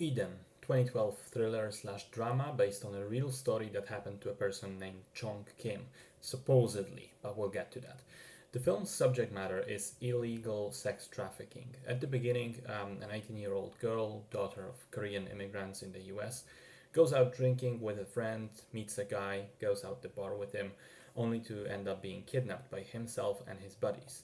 Eden, 2012 thriller slash drama based on a real story that happened to a person named Chong Kim, supposedly, but we'll get to that. The film's subject matter is illegal sex trafficking. At the beginning, an 18-year-old girl, daughter of Korean immigrants in the US, goes out drinking with a friend, meets a guy, goes out the bar with him, only to end up being kidnapped by himself and his buddies.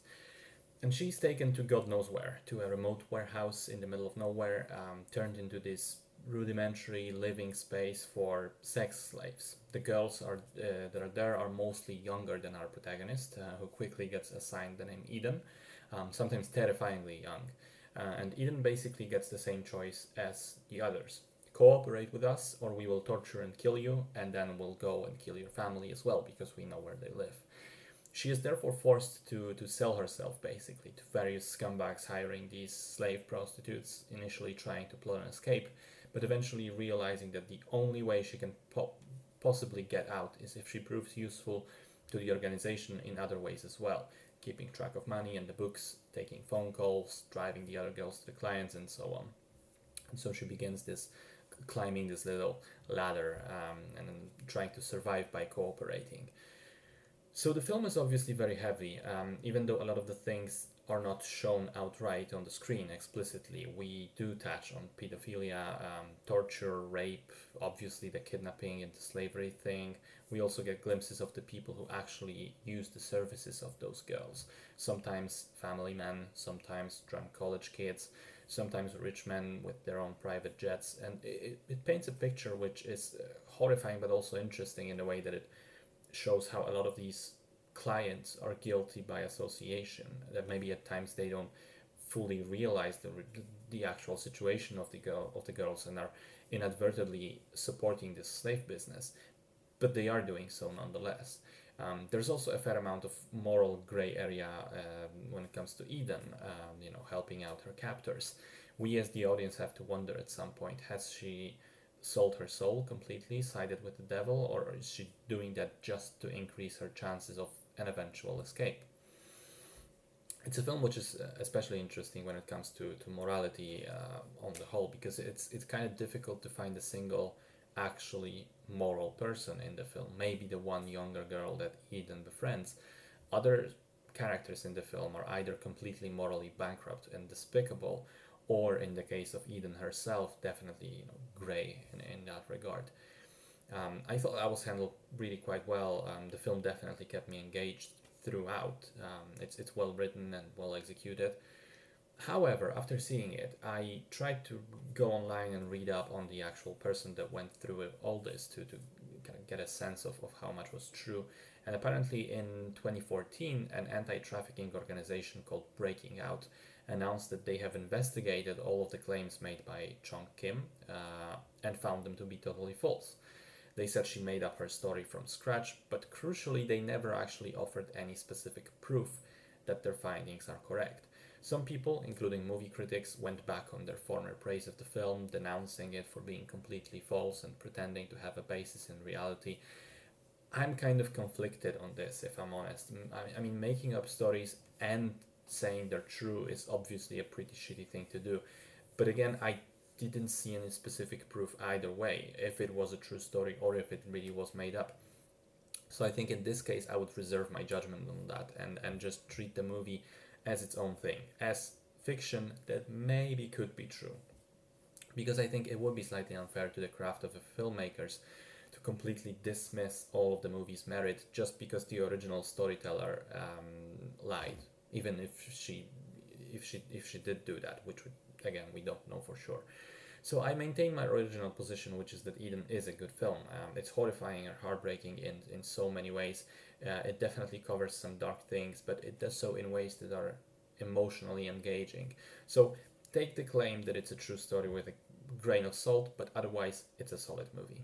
And she's taken to God knows where, to a remote warehouse in the middle of nowhere, turned into this rudimentary living space for sex slaves. The girls that are there are mostly younger than our protagonist, who quickly gets assigned the name Eden, sometimes terrifyingly young. And Eden basically gets the same choice as the others. Cooperate with us, or we will torture and kill you, and then we'll go and kill your family as well, because we know where they live. She is therefore forced to sell herself basically to various scumbags hiring these slave prostitutes, initially trying to plot an escape, but eventually realizing that the only way she can possibly get out is if she proves useful to the organization in other ways as well, keeping track of money and the books, taking phone calls, driving the other girls to the clients, and so on. And so she begins this climbing this little ladder and trying to survive by cooperating. So the film is obviously very heavy, even though a lot of the things are not shown outright on the screen explicitly. We do touch on pedophilia, torture, rape, obviously the kidnapping and the slavery thing. We also get glimpses of the people who actually use the services of those girls. Sometimes family men, sometimes drunk college kids, sometimes rich men with their own private jets. And it paints a picture which is horrifying but also interesting in the way that it shows how a lot of these clients are guilty by association, that maybe at times they don't fully realize the actual situation of the girls and are inadvertently supporting this slave business, but they are doing so nonetheless. There's also a fair amount of moral gray area when it comes to Eden, helping out her captors. We as the audience have to wonder at some point, has she sold her soul completely, sided with the devil, or is she doing that just to increase her chances of an eventual escape? It's a film which is especially interesting when it comes to morality on the whole, because it's kind of difficult to find a single actually moral person in the film. Maybe the one younger girl that Eden befriends. Other characters in the film are either completely morally bankrupt and despicable, or in the case of Eden herself, definitely gray in that regard. I thought that was handled really quite well. The film definitely kept me engaged throughout. It's well written and well executed. However, after seeing it, I tried to go online and read up on the actual person that went through all this to kind of get a sense of how much was true. And apparently in 2014, an anti-trafficking organization called Breaking Out announced that they have investigated all of the claims made by Chong Kim and found them to be totally false. They said she made up her story from scratch, but crucially, they never actually offered any specific proof that their findings are correct. Some people, including movie critics, went back on their former praise of the film, denouncing it for being completely false and pretending to have a basis in reality. I'm kind of conflicted on this, if I'm honest. I mean, making up stories and saying they're true is obviously a pretty shitty thing to do. But again, I didn't see any specific proof either way, if it was a true story or if it really was made up. So I think in this case, I would reserve my judgment on that and just treat the movie as its own thing, as fiction that maybe could be true. Because I think it would be slightly unfair to the craft of the filmmakers to completely dismiss all of the movie's merit just because the original storyteller lied, even if she did do that, which again we don't know for sure. So I maintain my original position, which is that Eden is a good film. It's horrifying and heartbreaking in so many ways. It definitely covers some dark things, but it does so in ways that are emotionally engaging. So take the claim that it's a true story with a grain of salt, but otherwise it's a solid movie.